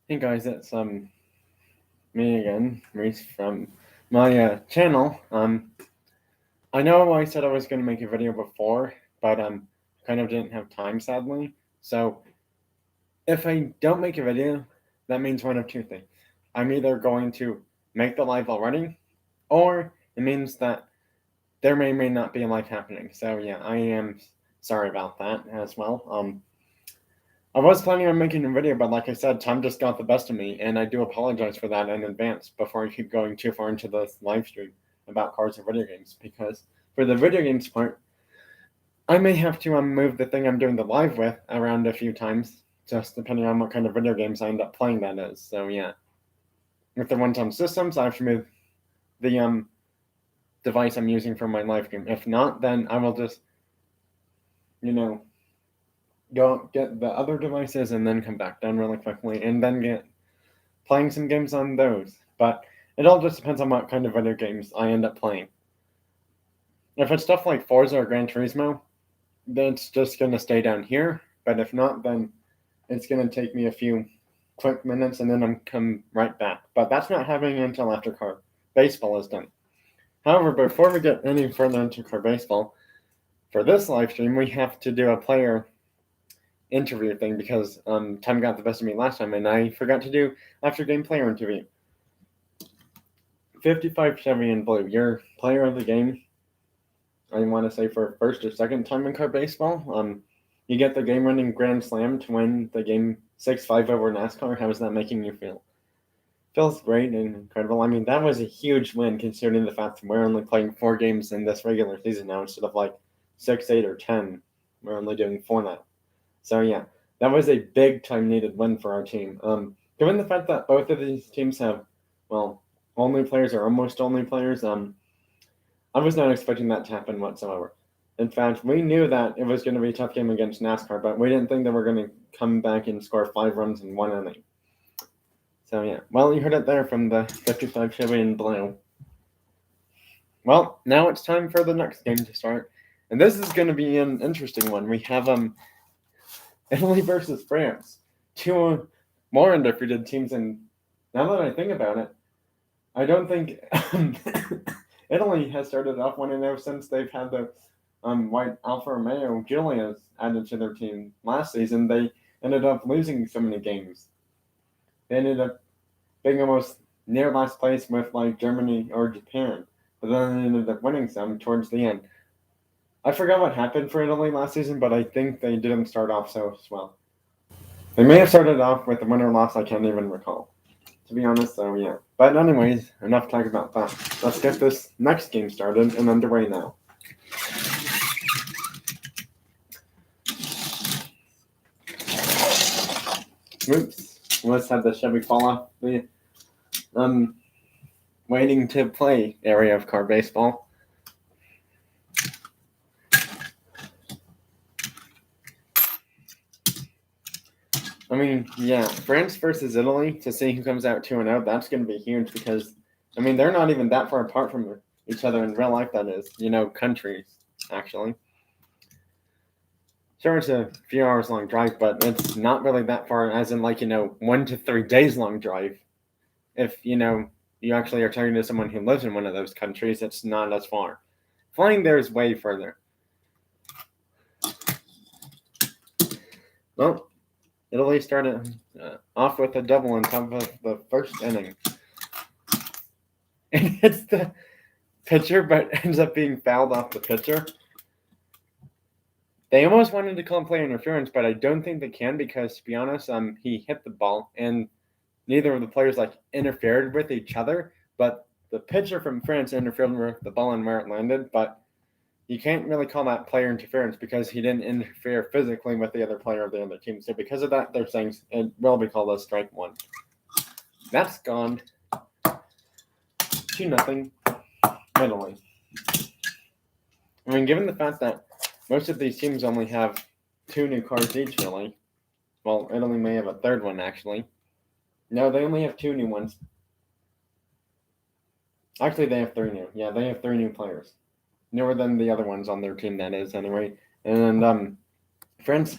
Hey guys, it's me again, Reese from my channel. I know I said I was going to make a video before, but kind of didn't have time sadly. So if I don't make a video, that means one of two things. I'm either going to make the live already, or it means that there may not be a live happening. So yeah, I am sorry about that as well. I was planning on making a video, but like I said, time just got the best of me, and I do apologize for that in advance before I keep going too far into this live stream about cards and video games, because for the video games part, I may have to move the thing I'm doing the live with around a few times, just depending on what kind of video games I end up playing that is. So yeah, with the one-time systems, I have to move the device I'm using for my live stream. If not, then I will just, you know, go get the other devices and then come back down really quickly, and then get playing some games on those. But it all just depends on what kind of video games I end up playing. If it's stuff like Forza or Gran Turismo, then it's just going to stay down here. But if not, then it's going to take me a few quick minutes and then I'm come right back. But that's not happening until after car baseball is done. However, before we get any further into car baseball, for this live stream, we have to do a player interview thing because time got the best of me last time and I forgot to do after game player interview. 55 Chevy in blue, your player of the game. I want to say for first or second time in car baseball. You get the game-winning grand slam to win the game 6-5 over NASCAR. How is that making you feel? Feels great and incredible. I mean, that was a huge win considering the fact that we're only playing 4 games in this regular season now instead of like 6, 8, or 10. We're only doing 4 now. So yeah, that was a big time needed win for our team. Given the fact that both of these teams have, well, only players or almost only players, I was not expecting that to happen whatsoever. In fact, we knew that it was going to be a tough game against NASCAR, but we didn't think that we're going to come back and score 5 runs in 1 inning. So yeah, well, you heard it there from the 55 Chevy in blue. Well, now it's time for the next game to start, and this is going to be an interesting one. We have Italy versus France, 2 more undefeated teams, and now that I think about it, I don't think Italy has started off 1-0 since they've had the white Alfa Romeo Giulia's added to their team last season. They ended up losing so many games. They ended up being almost near last place with like Germany or Japan, but then they ended up winning some towards the end. I forgot what happened for Italy last season, but I think they didn't start off so well. They may have started off with a win or loss, I can't even recall, to be honest, so yeah. But anyways, enough talk about that. Let's get this next game started and underway now. Oops, let's have the Chevy fall off the waiting to play area of car baseball. I mean, yeah, France versus Italy to see who comes out 2-0, that's going to be huge because, I mean, they're not even that far apart from each other in real life, that is. Countries, actually. Sure, it's a few hours long drive, but it's not really that far, as in, 1 to 3 days long drive. If, you actually are talking to someone who lives in one of those countries, it's not as far. Flying there is way further. Well, Italy started off with a double on top of the first inning. And it's the pitcher, but ends up being fouled off the pitcher. They almost wanted to call play interference, but I don't think they can because, to be honest, he hit the ball, and neither of the players interfered with each other. But the pitcher from France interfered with the ball and where it landed. But you can't really call that player interference because he didn't interfere physically with the other player of the other team. So because of that, they're saying it will be called a strike 1. That's gone. 2-0 Italy. I mean, given the fact that most of these teams only have 2 new cars each, really. Well, Italy may have a third one, actually. No, they only have 2 new ones. Actually, they have 3 new. Yeah, they have 3 new players. Newer than the other ones on their team, that is, anyway. And France...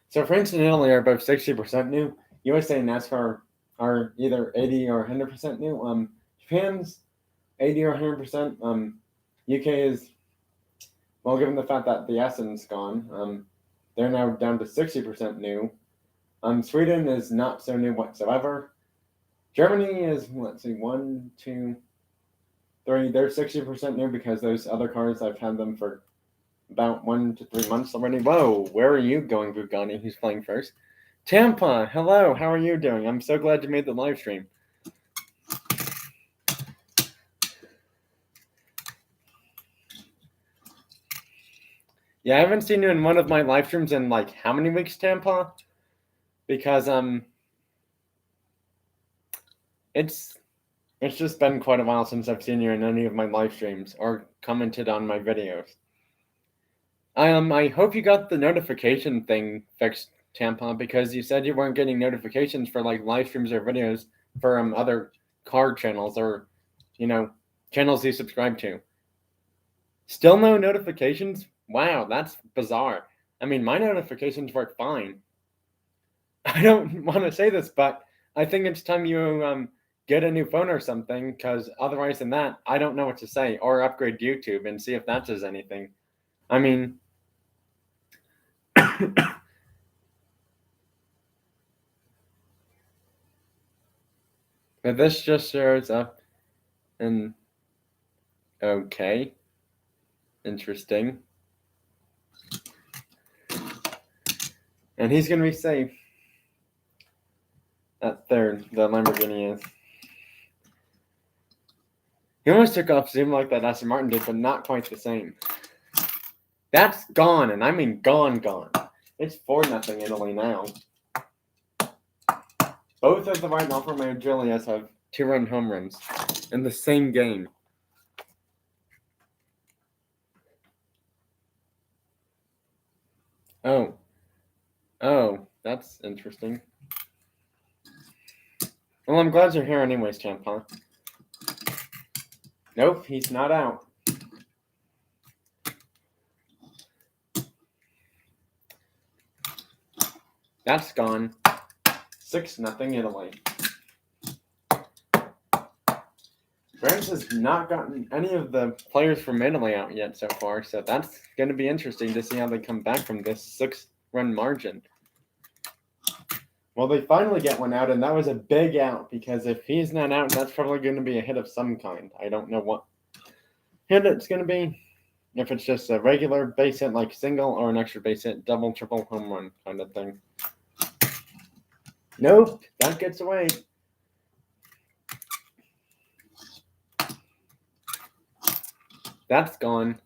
So France and Italy are both 60% new. USA and NASCAR are either 80 or 100% new. Japan's 80 or 100%. UK is, well, given the fact that the Essen's gone, they're now down to 60% new. Sweden is not so new whatsoever. Germany is, let's see, 1, 2, 3. They're 60% new because those other cars, I've had them for about 1 to 3 months already. Whoa, where are you going, Bugatti? Who's playing first? Tampa, hello, how are you doing? I'm so glad you made the live stream. Yeah, I haven't seen you in one of my live streams in like how many weeks, Tampa? Because it's just been quite a while since I've seen you in any of my live streams or commented on my videos. I hope you got the notification thing fixed, Tampa, because you said you weren't getting notifications for like live streams or videos for other car channels or, channels you subscribe to. Still no notifications? Wow, that's bizarre. I mean, my notifications work fine. I don't want to say this, but I think it's time you get a new phone or something, because otherwise than that, I don't know what to say. Or upgrade YouTube and see if that does anything. I mean, but this just shows up and okay. Interesting. And he's going to be safe. At third, the Lamborghini is. He almost took off zoom like that Aston Martin did, but not quite the same. That's gone, and I mean gone. It's 4-0 Italy now. Both of the right Alfa Romeo Giulias have 2-run home runs in the same game. Oh, that's interesting. Well, I'm glad you're here anyways, Champa. Nope, he's not out. That's gone. 6-0 Italy. France has not gotten any of the players from Italy out yet so far, so that's going to be interesting to see how they come back from this 6-run margin. Well, they finally get one out, and that was a big out, because if he's not out, that's probably going to be a hit of some kind. I don't know what hit it's going to be. If it's just a regular base hit like single, or an extra base hit, double, triple, home run kind of thing. Nope, that gets away. That's gone.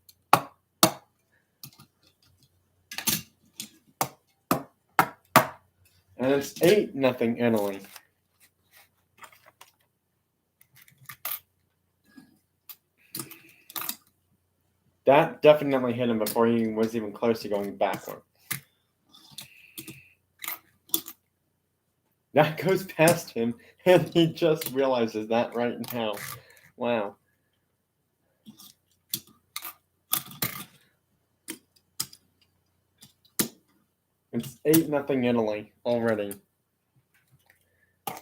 And it's 8-0 Italy. That definitely hit him before he was even close to going backward. That goes past him, and he just realizes that right now. Wow. It's 8-0 Italy already. I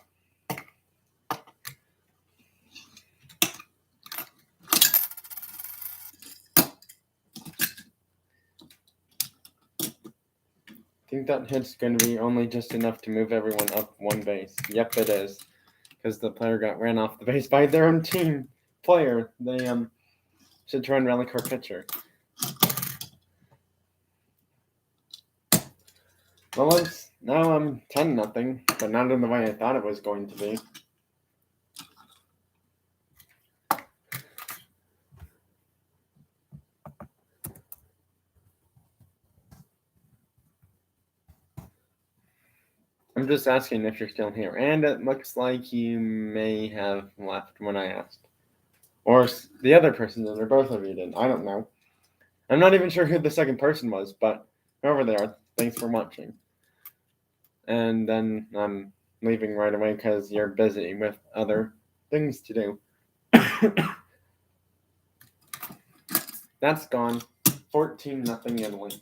think that hit's going to be only just enough to move everyone up one base. Yep, it is. Because the player got ran off the base by their own team player. They should try and rally car pitcher. Well, it's now 10-0, but not in the way I thought it was going to be. I'm just asking if you're still here, and it looks like you may have left when I asked. Or the other person did, or both of you did. I don't know. I'm not even sure who the second person was, but whoever they are, thanks for watching. And then I'm leaving right away because you're busy with other things to do. That's gone. 14-0 Italy.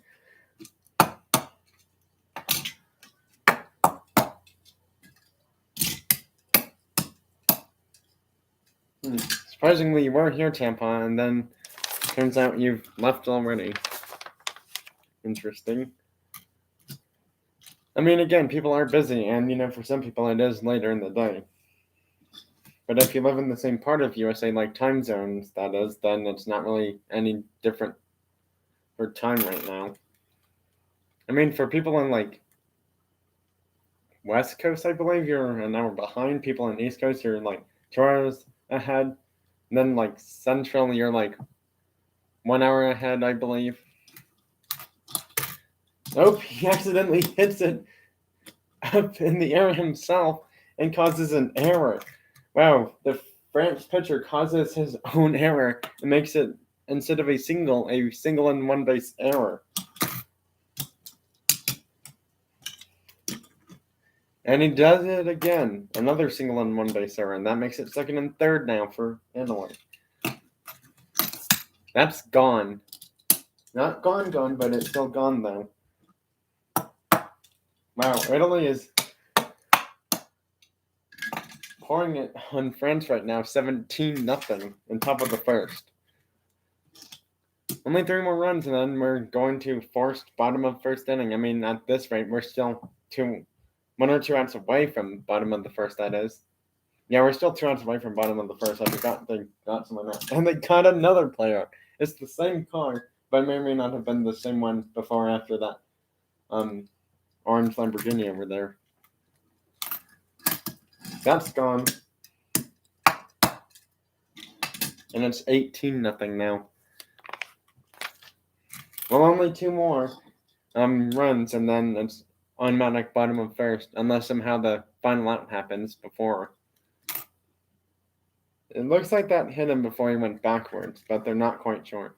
Surprisingly, you were here, Tampa, and then turns out you've left already. Interesting. I mean, again, people are busy, and for some people it is later in the day. But if you live in the same part of USA, like time zones, that is, then it's not really any different for time right now. I mean, for people in like West Coast, I believe you're an hour behind. People in East Coast, you're like 2 hours ahead. And then like Central, you're like 1 hour ahead, I believe. Oh, he accidentally hits it up in the air himself and causes an error. Wow, the French pitcher causes his own error and makes it, instead of a single and one base error. And he does it again, another single and one base error, and that makes it second and third now for Italy. That's gone. Not gone, but it's still gone though. Wow, Italy is pouring it on France right now, 17-0 in top of the first. Only 3 more runs, and then we're going to forced bottom of first inning. I mean, at this rate, we're still 1 or 2 outs away from bottom of the first, that is. Yeah, we're still 2 outs away from bottom of the first. I forgot they got someone out. And they got another player. It's the same car, but it may or may not have been the same one before or after that orange Lamborghini over there. That's gone. And it's 18-0 now. Well, only 2 more runs, and then it's automatic bottom of first, unless somehow the final out happens before. It looks like that hit him before he went backwards, but they're not quite sure.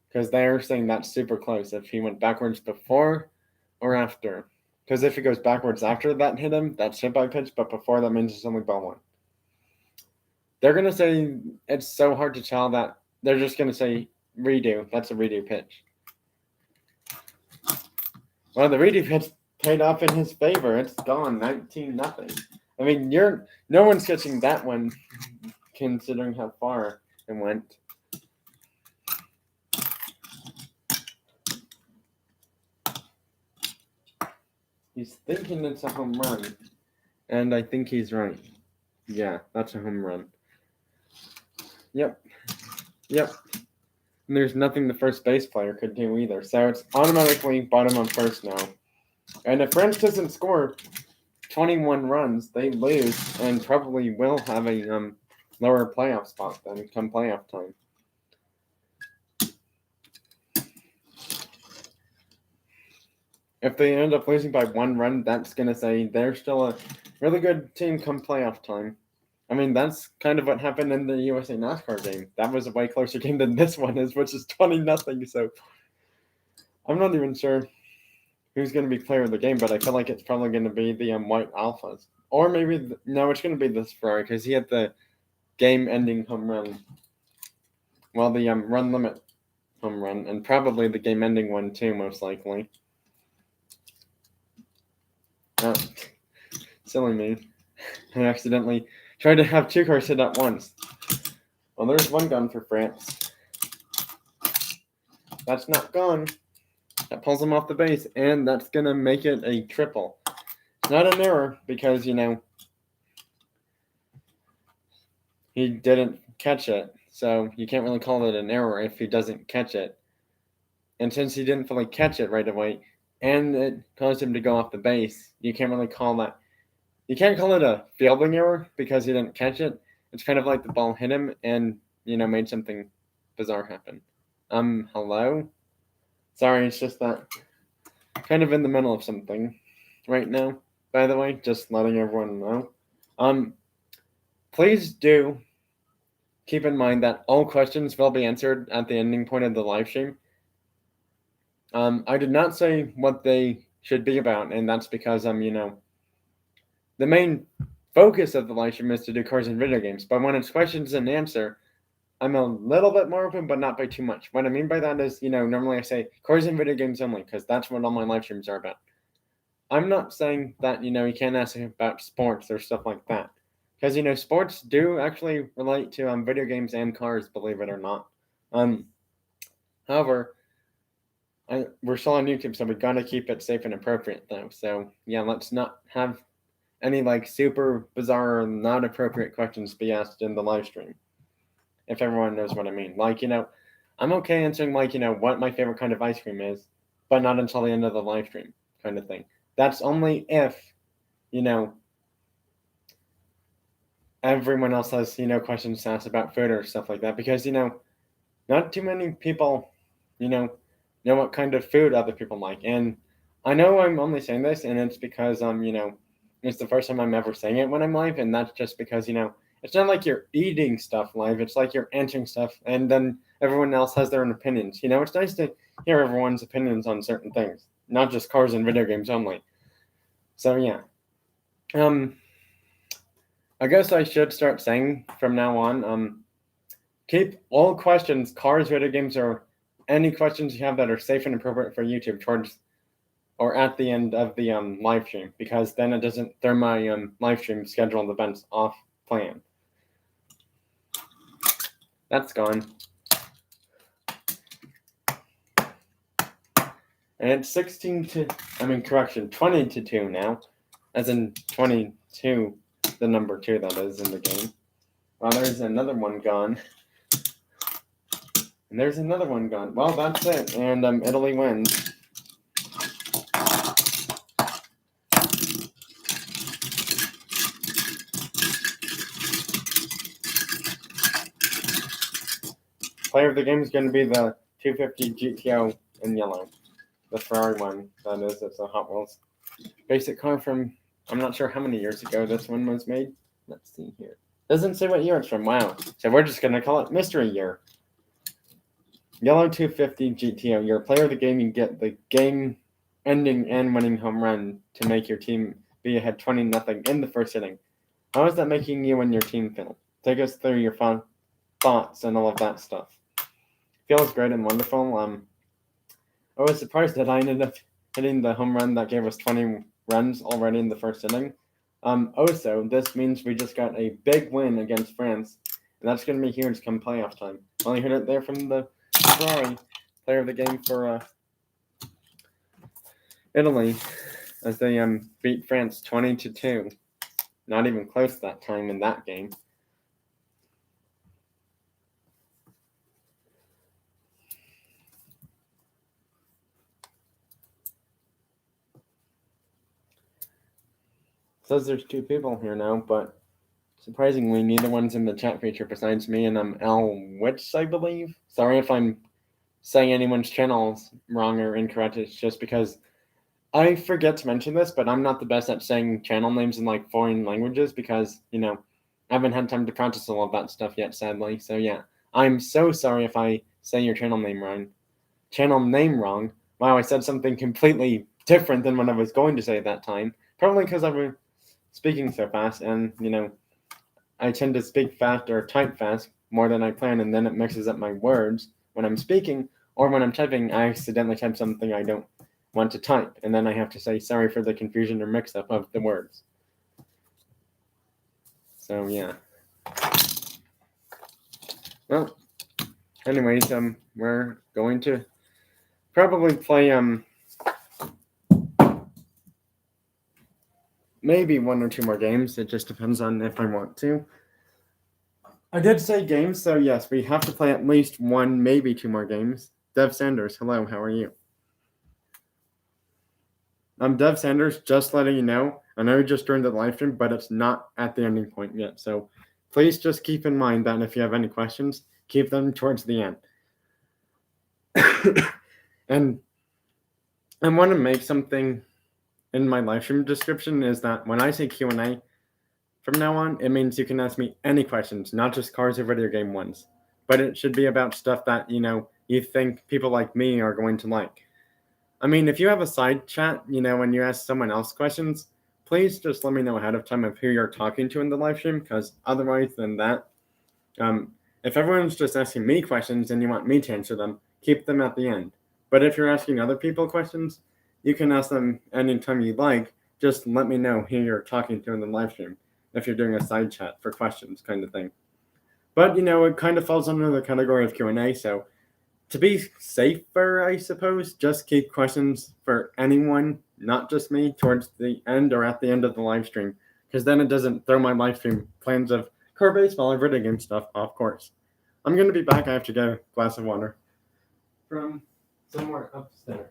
Because they're saying that's super close if he went backwards before or after. Because if he goes backwards after that hit him, that's hit by pitch, but before that means it's only ball one. They're going to say it's so hard to tell that they're just going to say redo. That's a redo pitch. Well, the redo pitch paid off in his favor. It's gone, 19-0. I mean, no one's catching that one, considering how far it went. He's thinking it's a home run, and I think he's right. Yeah, that's a home run. Yep. And there's nothing the first base player could do either, so it's automatically bottom of first now. And if France doesn't score 21 runs, they lose and probably will have a lower playoff spot then come playoff time. If they end up losing by 1 run, that's going to say they're still a really good team come playoff time. I mean, that's kind of what happened in the USA NASCAR game. That was a way closer game than this one is, which is 20-0. So I'm not even sure who's going to be player of the game, but I feel like it's probably going to be the White Alphas. Or maybe, no, it's going to be this Ferrari because he had the game-ending home run. Well, the run limit home run, and probably the game-ending one too, most likely. Oh, silly me. I accidentally tried to have 2 cars hit at once. Well, there's 1 gone for France. That's not gone. That pulls him off the base, and that's going to make it a triple. It's not an error because, he didn't catch it. So you can't really call it an error if he doesn't catch it. And since he didn't fully catch it right away, and it caused him to go off the base, you can't really call that. You can't call it a fielding error because he didn't catch it. It's kind of like the ball hit him and, made something bizarre happen. Hello? Sorry, it's just that kind of in the middle of something right now, by the way, just letting everyone know. Please do keep in mind that all questions will be answered at the ending point of the live stream. I did not say what they should be about, and that's because, the main focus of the live stream is to do cars and video games, but when it's questions and answer, I'm a little bit more open, but not by too much. What I mean by that is, normally I say cars and video games only, because that's what all my live streams are about. I'm not saying that, you can't ask about sports or stuff like that. because sports do actually relate to video games and cars, believe it or not. However, we're still on YouTube, so we gotta keep it safe and appropriate though. So yeah, let's not have any super bizarre or not appropriate questions be asked in the live stream. If everyone knows what I mean. I'm okay answering what my favorite kind of ice cream is, but not until the end of the live stream kind of thing. That's only if, everyone else has, questions to ask about food or stuff like that. Because, not too many people, know what kind of food other people like. And I know I'm only saying this, and it's because it's the first time I'm ever saying it when I'm live, and that's just because it's not like you're eating stuff live. It's like you're answering stuff, and then everyone else has their own opinions. It's nice to hear everyone's opinions on certain things, not just cars and video games only. So yeah, I guess I should start saying from now on, keep all questions, cars, video games, or any questions you have that are safe and appropriate for YouTube towards or at the end of the live stream, because then it doesn't throw my live stream scheduled events off plan. That's gone. And it's 20 to 2 now. As in 22, the number 2 that is in the game. Well, there's another one gone. And there's another one gone. Well, that's it. And Italy wins. Player of the game is going to be the 250 GTO in yellow. The Ferrari one, that is. It's a Hot Wheels basic car from, I'm not sure how many years ago this one was made. Let's see here. Doesn't say what year it's from. Wow. So we're just going to call it Mystery Year. Yellow 250 GTO. You're a player of the game. You get the game-ending and winning home run to make your team be ahead 20-0 in the first inning. How is that making you and your team feel? Take us through your thoughts and all of that stuff. Feels great and wonderful. I was surprised that I ended up hitting the home run that gave us 20 runs already in the first inning. Also, this means we just got a big win against France, and that's going to be huge come playoff time. Only heard it there from the Ferrari, player of the game for Italy, as they beat France 20-2. Not even close that time in that game. Says there's 2 people here now, but surprisingly, neither one's in the chat feature besides me and L Witch, I believe. Sorry if I'm saying anyone's channels wrong or incorrect. It's just because I forget to mention this, but I'm not the best at saying channel names in foreign languages because, I haven't had time to practice all of that stuff yet, sadly. So yeah, I'm so sorry if I say your channel name wrong. Wow, I said something completely different than what I was going to say at that time. Probably because I was speaking so fast, and I tend to speak fast or type fast more than I plan, and then it mixes up my words when I'm speaking, or when I'm typing, I accidentally type something I don't want to type, and then I have to say sorry for the confusion or mix-up of the words. So yeah. Well, anyways, we're going to probably play maybe 1 or 2 more games. It just depends on if I want to. I did say games, so yes, we have to play at least 1, maybe 2 more games. Dev Sanders, hello, how are you? I'm Dev Sanders, just letting you know. I know you just joined the live stream, but it's not at the ending point yet. So please just keep in mind that if you have any questions, keep them towards the end. And I want to make something in my live stream description is that when I say Q&A, from now on, it means you can ask me any questions, not just cars or video game ones. But it should be about stuff that, you think people like me are going to like. I mean, if you have a side chat, when you ask someone else questions, please just let me know ahead of time of who you're talking to in the live stream, because otherwise than that, if everyone's just asking me questions and you want me to answer them, keep them at the end. But if you're asking other people questions, you can ask them anytime you like. Just let me know who you're talking to in the live stream. if you're doing a side chat for questions kind of thing. But it kind of falls under the category of Q&A, so to be safer, I suppose, just keep questions for anyone, not just me, towards the end or at the end of the live stream, because then it doesn't throw my live stream plans of core baseball or video game stuff off course. I'm going to be back. I have to get a glass of water from somewhere upstairs.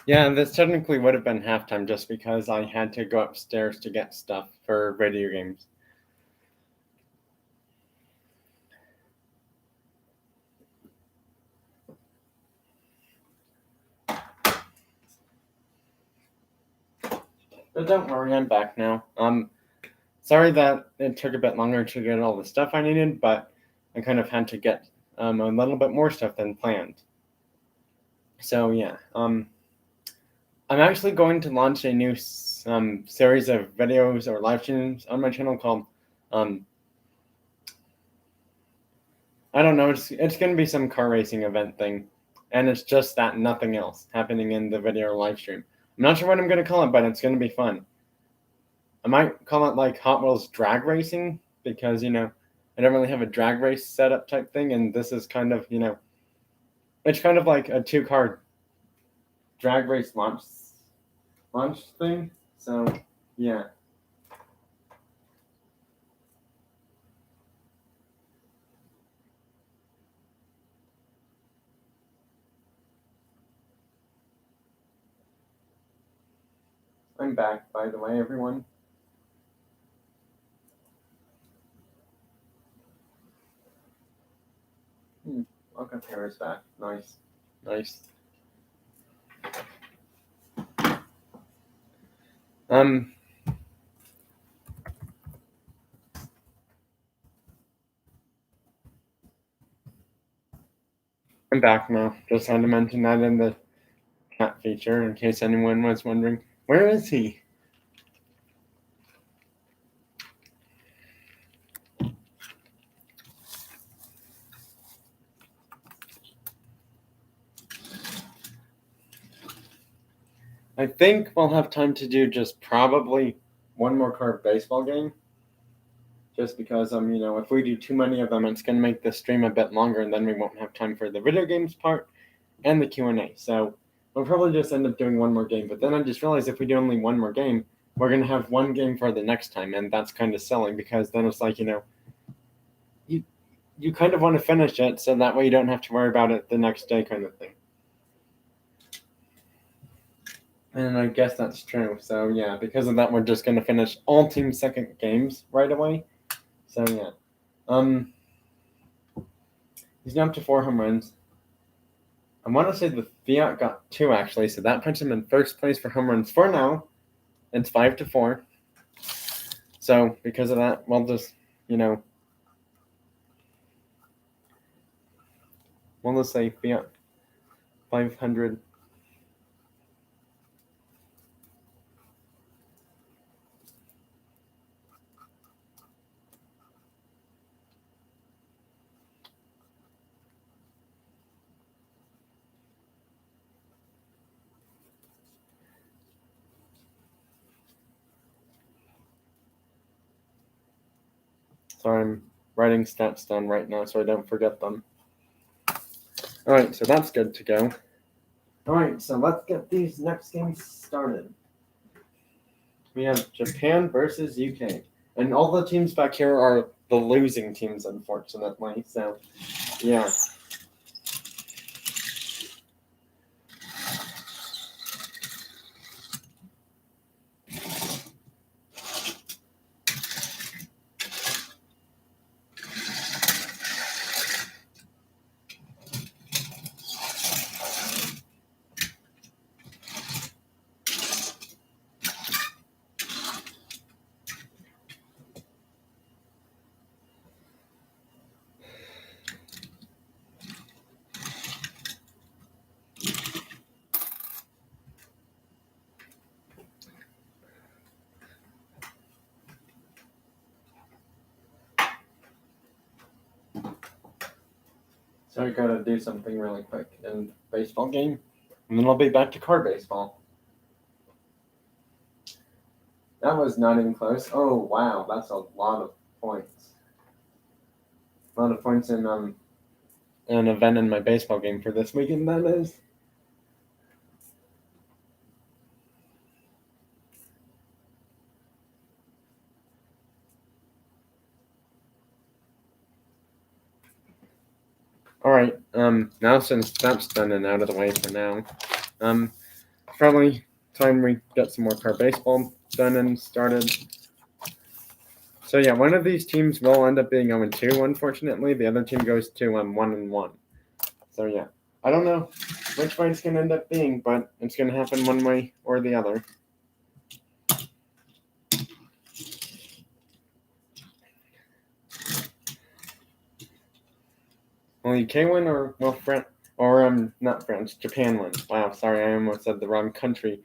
Yeah, this technically would have been halftime just because I had to go upstairs to get stuff for video games. But don't worry, I'm back now. Sorry that it took a bit longer to get all the stuff I needed, but I kind of had to get a little bit more stuff than planned. So yeah, I'm actually going to launch a new series of videos or live streams on my channel called I don't know. It's going to be some car racing event thing, and it's just that, nothing else happening in the video or live stream. I'm not sure what I'm going to call it, but it's going to be fun. I might call it like Hot Wheels drag racing because I don't really have a drag race setup type thing, and this is kind of it's kind of like a 2-car drag race launch thing. So yeah. I'm back, by the way, everyone. Okay, Paris back. Nice. I'm back now. Just had to mention that in the chat feature in case anyone was wondering, where is he? I think we'll have time to do just probably one more card baseball game. Just because if we do too many of them, it's gonna make the stream a bit longer, and then we won't have time for the video games part and the Q&A. So we'll probably just end up doing one more game. But then I just realized if we do only one more game, we're gonna have one game for the next time, and that's kind of silly because then it's like you kind of want to finish it so that way you don't have to worry about it the next day, kind of thing. And I guess that's true. So yeah, because of that, we're just gonna finish all team second games right away. So yeah, he's now up to 4 home runs. I want to say the Fiat got 2 actually, so that puts him in first place for home runs for now. It's 5-4. So because of that, we'll just we'll just say Fiat 500. So I'm writing stats down right now so I don't forget them. All right, so that's good to go. All right, so let's get these next games started. We have Japan versus UK. And all the teams back here are the losing teams, unfortunately. So, yeah. So I gotta do something really quick in baseball game, and then I'll be back to card baseball. That was not even close. Oh wow, that's a lot of points. A lot of points in an event in my baseball game for this weekend. That is. All right. Now since that's done and out of the way for now, probably time we get some more card baseball done and started. So yeah, one of these teams will end up being 0-2. Unfortunately, the other team goes to 1-1. So yeah, I don't know which way it's gonna end up being, but it's gonna happen one way or the other. Will UK win or will France or not France, Japan win? Wow, sorry, I almost said the wrong country.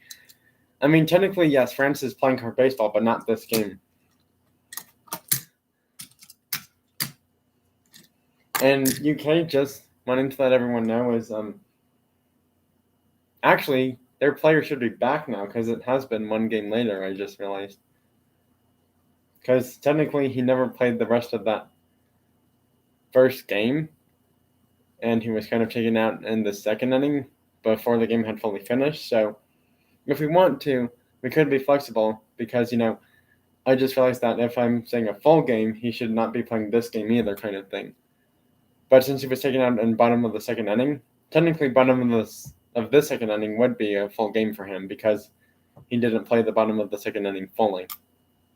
I mean, technically, yes, France is playing card baseball, but not this game. And UK, just wanting to let everyone know, is actually their player should be back now because it has been one game later. I just realized because technically he never played the rest of that first game, and he was kind of taken out in the second inning before the game had fully finished. So if we want to, we could be flexible because I just realized that if I'm saying a full game, he should not be playing this game either, kind of thing. But since he was taken out in bottom of the second inning, technically bottom of this second inning would be a full game for him because he didn't play the bottom of the second inning fully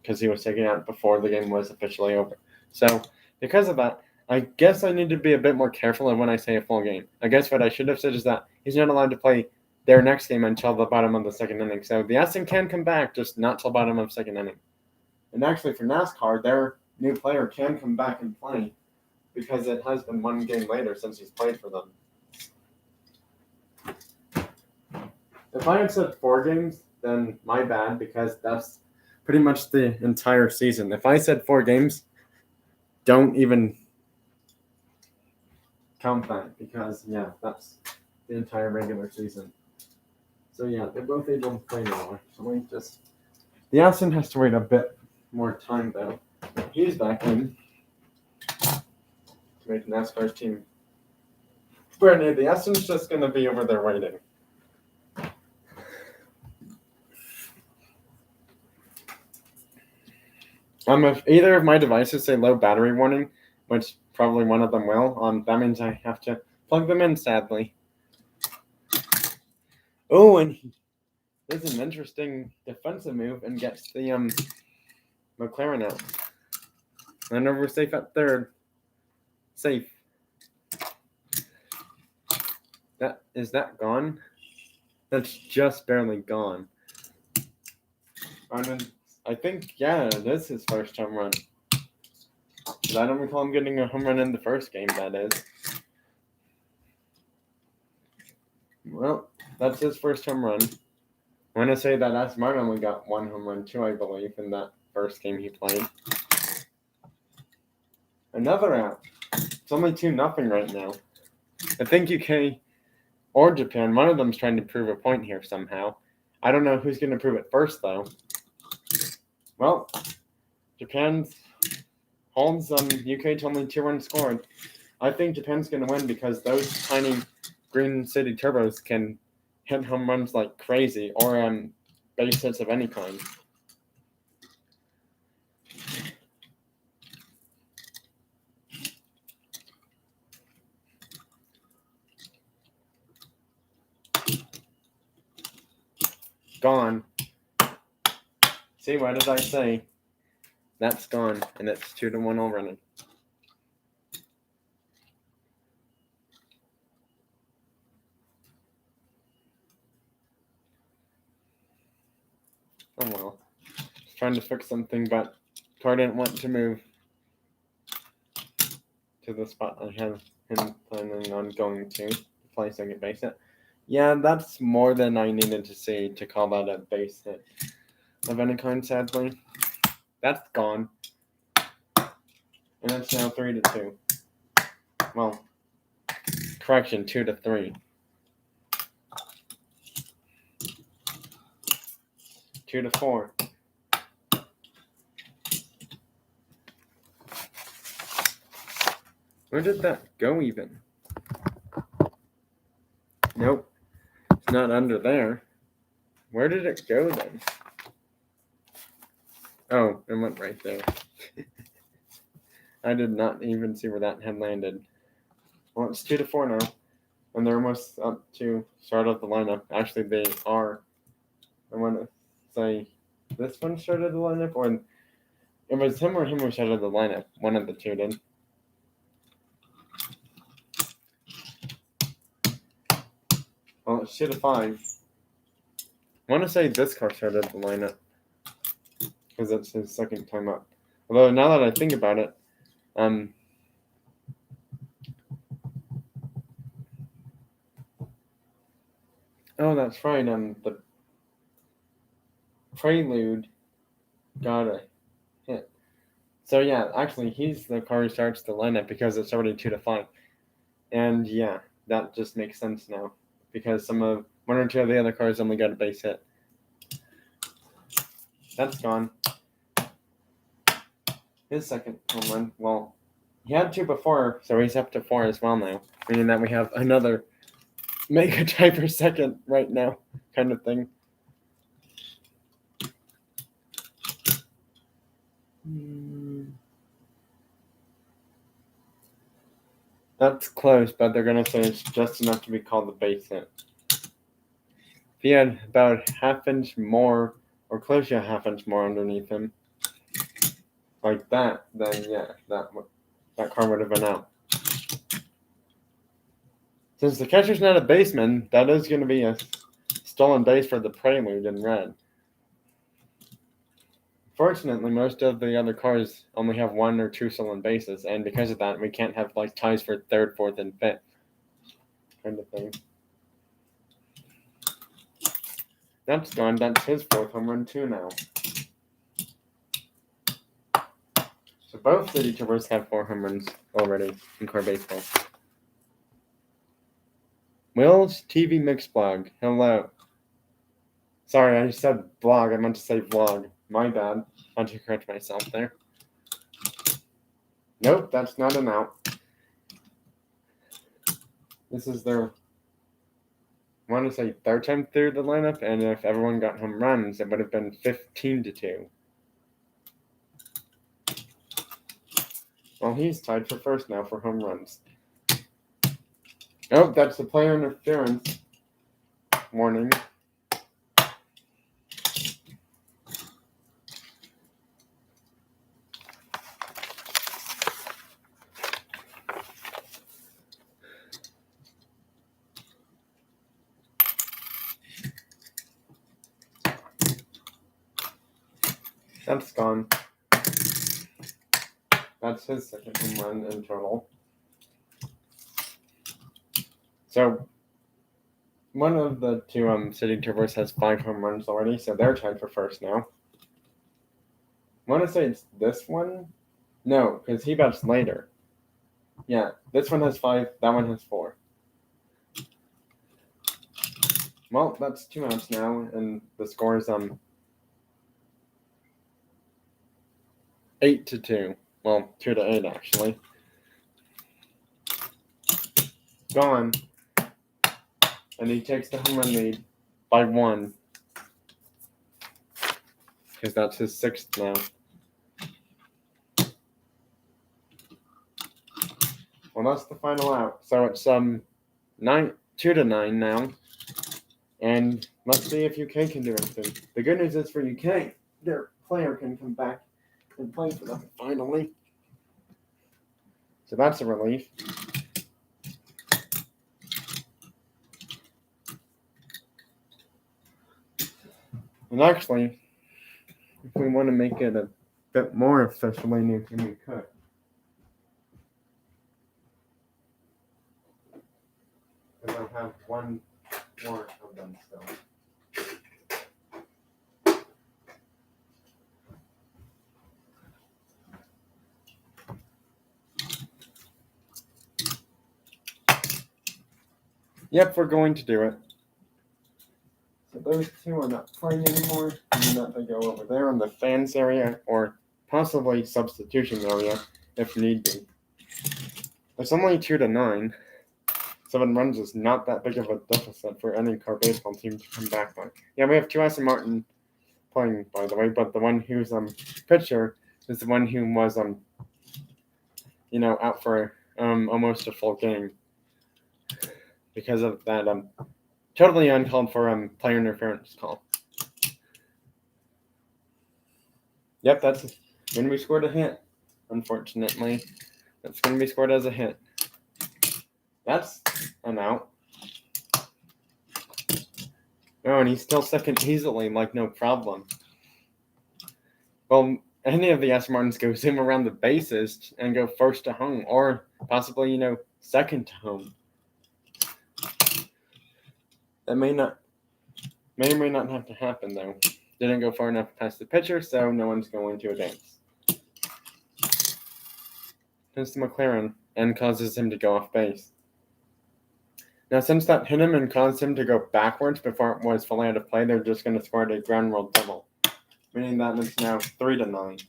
because he was taken out before the game was officially over. So because of that, I guess I need to be a bit more careful of when I say a full game. I guess what I should have said is that he's not allowed to play their next game until the bottom of the second inning. So the Aston can come back, just not till bottom of second inning. And actually for NASCAR, their new player can come back and play because it has been one game later since he's played for them. If I had said 4 games, then my bad, because that's pretty much the entire season. If I said 4 games, don't even count that, because, yeah, that's the entire regular season. So, yeah, they're both able to play now. The Aston has to wait a bit more time, though. He's back in to make NASCAR's team. But the Aston's just going to be over there waiting. If either of my devices say low battery warning, which probably one of them will, that means I have to plug them in, sadly. Oh, and he does an interesting defensive move and gets the McLaren out. And over safe at third. Safe. Is that gone? That's just barely gone. I think, yeah, it is his first home run. I don't recall him getting a home run in the first game, that is. Well, that's his first home run. I want to say that Aston Martin only got 1 home run too, I believe, in that first game he played. Another out. It's only 2-0 right now. I think UK or Japan, one of them's trying to prove a point here somehow. I don't know who's going to prove it first, though. Well, Japan holds UK to only 2 runs scored. I think Japan's going to win because those tiny Green City Turbos can hit home runs like crazy, or base hits of any kind. Gone. See, what did I say? That's gone, and it's 2-1 already. Oh well. Just trying to fix something, but car didn't want to move to the spot I had him planning on going to play second base hit. Yeah, that's more than I needed to see to call that a base hit of any kind, sadly. That's gone. And it's now 3-2. Well, correction, 2-3. 2-4. Where did that go even? Nope. It's not under there. Where did it go then? Oh, it went right there. I did not even see where that had landed. Well, it's 2-4 now. And they're almost up to start of the lineup. Actually, they are. I want to say this one started the lineup, or it was him who started the lineup. One of the two did. Well, it's 2-5. I want to say this car started the lineup because it's his second time up. Although now that I think about it, oh, that's right. The Prelude got a hit. So yeah, actually, he's the car who starts the lineup because it's already 2-5, and yeah, that just makes sense now because one or two of the other cars only got a base hit. That's gone. His second home run. Well, he had 2 before, so he's up to 4 as well now, meaning that we have another mega tie per second right now, kind of thing. That's close, but they're going to say it's just enough to be called the base hit. If he had about half inch more, or close to a half inch more underneath him, like that, then yeah, that car would have been out. Since the catcher's not a baseman, that is going to be a stolen base for the Prelude in red. Fortunately, most of the other cars only have 1 or 2 stolen bases, and because of that, we can't have like ties for 3rd, 4th, and 5th kind of thing. That's gone. That's his 4th home run too now. So both City Troopers have 4 home runs already in car baseball. Will's TV Mix Blog. Hello. Sorry, I said blog. I meant to say vlog. My bad. I had to correct myself there. Nope, that's not an out. This is their, I want to say, 3rd time through the lineup, and if everyone got home runs, it would have been 15-2. Well, he's tied for first now for home runs. Oh, that's the player interference warning. That's gone. That's his 2nd home run in total. So, one of the 2 City Troopers has 5 home runs already, so they're tied for first now. I want to say it's this one. No, because he bats later. Yeah, this one has 5, that one has 4. Well, that's 2 outs now, and the score is 8-2. Well, 2-8 actually. Gone. And he takes the home run lead by 1. Because that's his 6th now. Well, that's the final out. So it's 2-9 now. And let's see if UK can do anything. The good news is for UK, their player can come back and play for them finally. So that's a relief. And actually, if we want to make it a bit more officially new, we could. Because I'll have 1 more of them still. Yep, we're going to do it. So those 2 are not playing anymore. Do not they go over there in the fans area or possibly substitution area if need be. It's only 2-9. 7 runs is not that big of a deficit for any car baseball team to come back by. Yeah, we have 2 Aston Martin playing, by the way, but the one who's pitcher is the one who was out for almost a full game because of that totally uncalled for player interference call. Yep, that's going to be scored a hit. Unfortunately, that's going to be scored as a hit. That's an out. Oh, and he's still second easily, like no problem. Well, any of the Aston Martins go zoom around the bases and go first to home, or possibly, second to home. That may or may not have to happen, though. Didn't go far enough past the pitcher, so no one's going to advance. Hits the McLaren and causes him to go off base. Now, since that hit him and caused him to go backwards before it was fully out of play, they're just going to score a ground rule double, meaning that it's now 3-9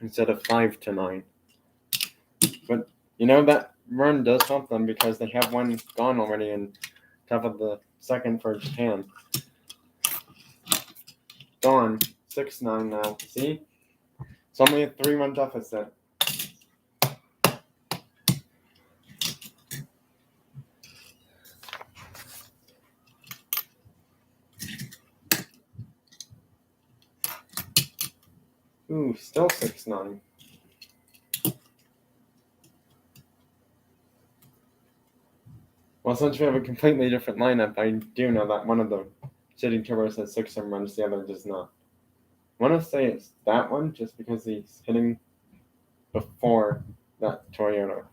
instead of 5-9. But that run does help them because they have 1 gone already in top of the 2nd for Japan. Gone. 6-9 now. See? It's only a 3-run deficit. Ooh, still 6-9. Well, Well, since we have a completely different lineup, I do know that one of the City Turbos has 6 home runs, the other does not. I want to say it's that one just because he's hitting before that Toyota.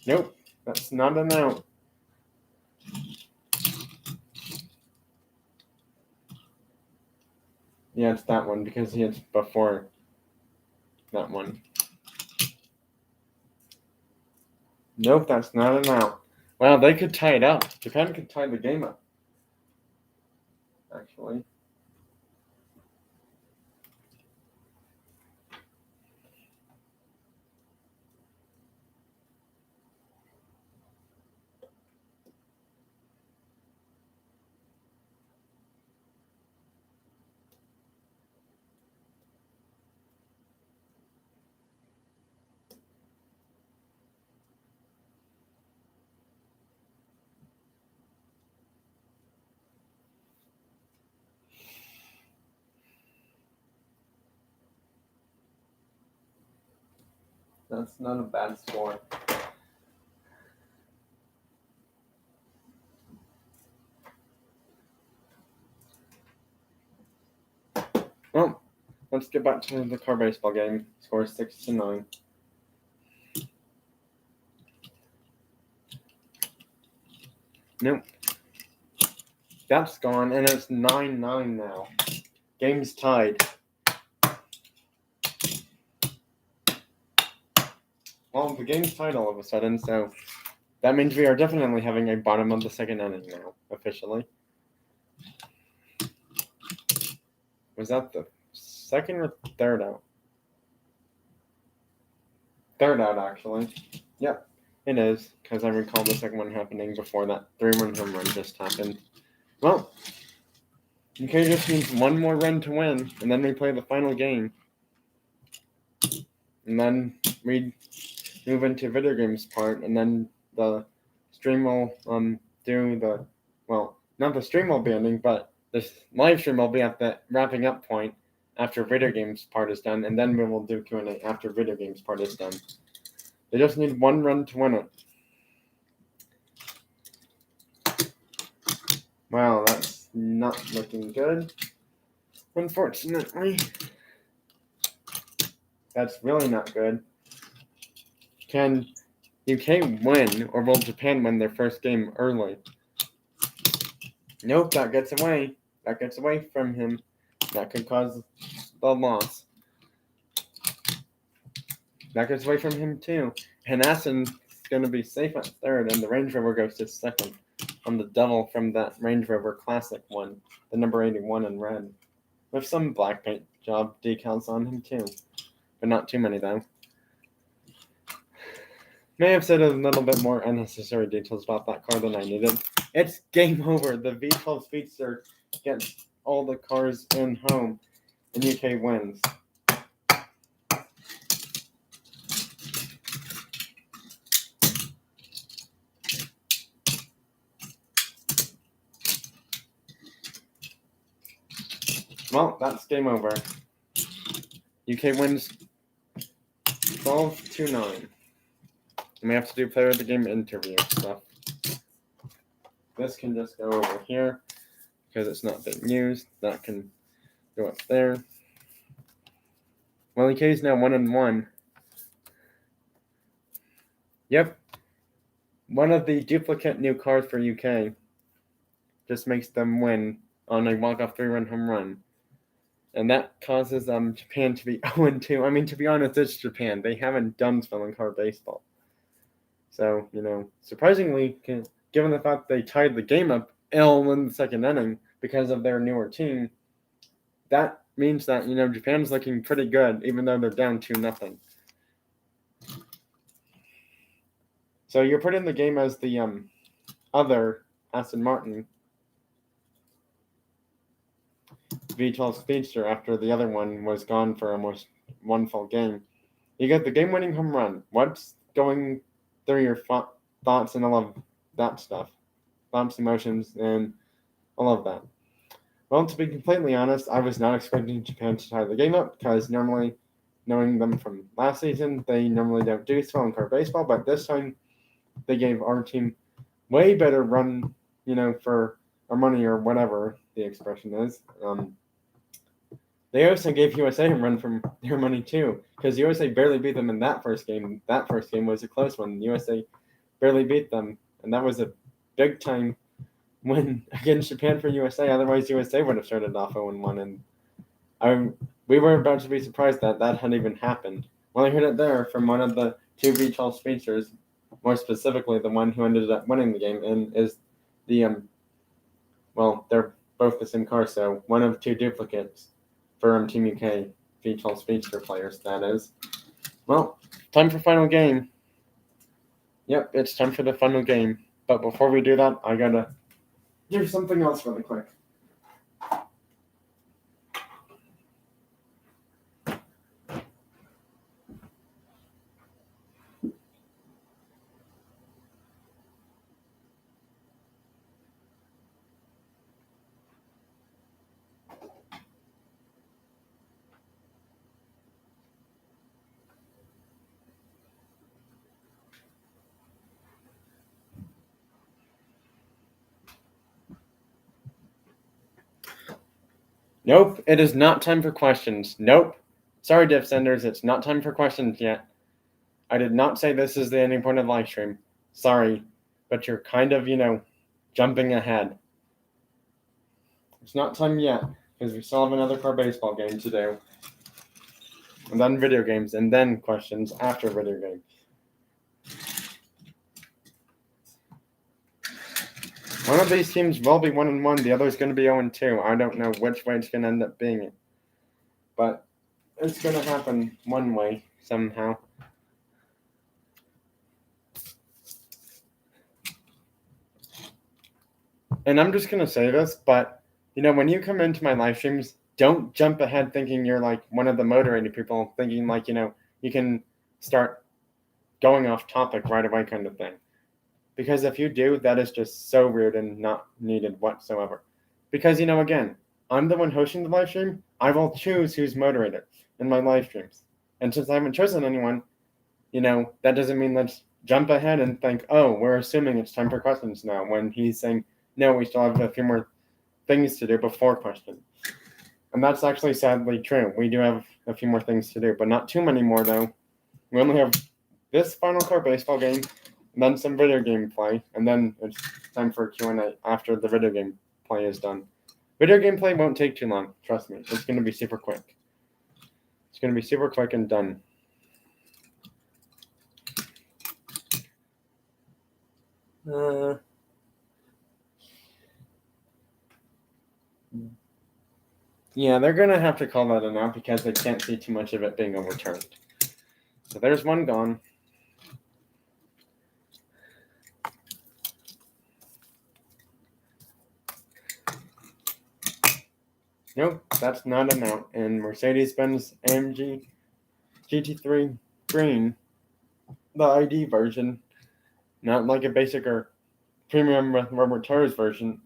Nope, that's not an out. Yeah, it's that one because he hits before that one. Nope, that's not an out. Wow, they could tie it up. Japan could tie the game up. Actually. That's not a bad score. Well, let's get back to the car baseball game. Score 6-9. Nope. That's gone, and it's 9-9 now. Game's tied. Well, the game's tied all of a sudden, so that means we are definitely having a bottom of the second inning now, officially. Was that the second or third out? Third out, actually. Yep, it is, because I recall the second one happening before that 3-run home run just happened. Well, UK just needs one more run to win, and then we play the final game. And then we move into video games part, and then the stream will do the, well, not the stream will be ending, but the live stream will be at the wrapping up point after video games part is done, and then we will do Q&A after video games part is done. They just need one run to win it. Wow, that's not looking good. Unfortunately. That's really not good. Can UK win, or will Japan win their first game early? Nope, that gets away. That gets away from him. That could cause the loss. That gets away from him too. Hanassen's going to be safe at third, and the Range Rover goes to second on the double from that Range Rover Classic one, the number 81 in red, with some black paint job decals on him too, but not too many though. May have said a little bit more unnecessary details about that car than I needed. It's game over. The V12 Speedster gets all the cars in home, and UK wins. Well, that's game over. UK wins 12-9. And we have to do player of the game interview stuff. This can just go over here because it's not being used. That can go up there. Well, UK is now 1-1. Yep. One of the duplicate new cars for UK just makes them win on a walk-off 3-run home run. And that causes Japan to be 0-2. I mean, to be honest, it's Japan. They haven't done spelling car baseball. So, surprisingly, given the fact they tied the game up ill in the second inning because of their newer team, that means that, Japan's looking pretty good, even though they're down 2-0. So you're put in the game as the other Aston Martin V12 Speedster after the other one was gone for almost one full game. You get the game-winning home run. What's going through your thoughts and all of that stuff? Thoughts, emotions, and all of that. Well, to be completely honest, I was not expecting Japan to tie the game up because normally knowing them from last season, they normally don't do so in car baseball, but this time they gave our team way better run, for our money or whatever the expression is. They also gave USA a run from their money too, because USA barely beat them in that first game. That first game was a close one. USA barely beat them, and that was a big time win against Japan for USA. Otherwise, USA would have started off 0-1, and we were about to be surprised that had even happened. Well, I heard it there from one of the two V12 speedsters, more specifically the one who ended up winning the game, and is the well, they're both the same car, so one of two duplicates for Team UK V12 speedster players. That is. Well, time for final game. Yep, it's time for the final game. But before we do that, I gotta do something else really quick. Nope, it is not time for questions. Nope. Sorry, Diff Senders, it's not time for questions yet. I did not say this is the ending point of the live stream. Sorry, but you're kind of, jumping ahead. It's not time yet, because we still have another car baseball game to do. And then video games, and then questions after video games. One of these teams will be 1-1. The other is going to be 0-2. I don't know which way it's going to end up being. But it's going to happen one way somehow. And I'm just going to say this, but, when you come into my live streams, don't jump ahead thinking you're like one of the moderating people, thinking like, you can start going off topic right away kind of thing. Because if you do, that is just so weird and not needed whatsoever. Because, again, I'm the one hosting the live stream. I will choose who's moderated in my live streams. And since I haven't chosen anyone, that doesn't mean let's jump ahead and think, oh, we're assuming it's time for questions now, when he's saying, no, we still have a few more things to do before questions. And that's actually sadly true. We do have a few more things to do, but not too many more, though. We only have this final car baseball game, and then some video game play, and then it's time for Q&A after the video game play is done. Video game play won't take too long, trust me. It's going to be super quick. It's going to be super quick and done. Yeah, they're going to have to call that a out because they can't see too much of it being overturned. So there's one gone. Nope, that's not an out. And Mercedes-Benz AMG GT3 Green, the ID version, not like a basic or premium Robert Torres version,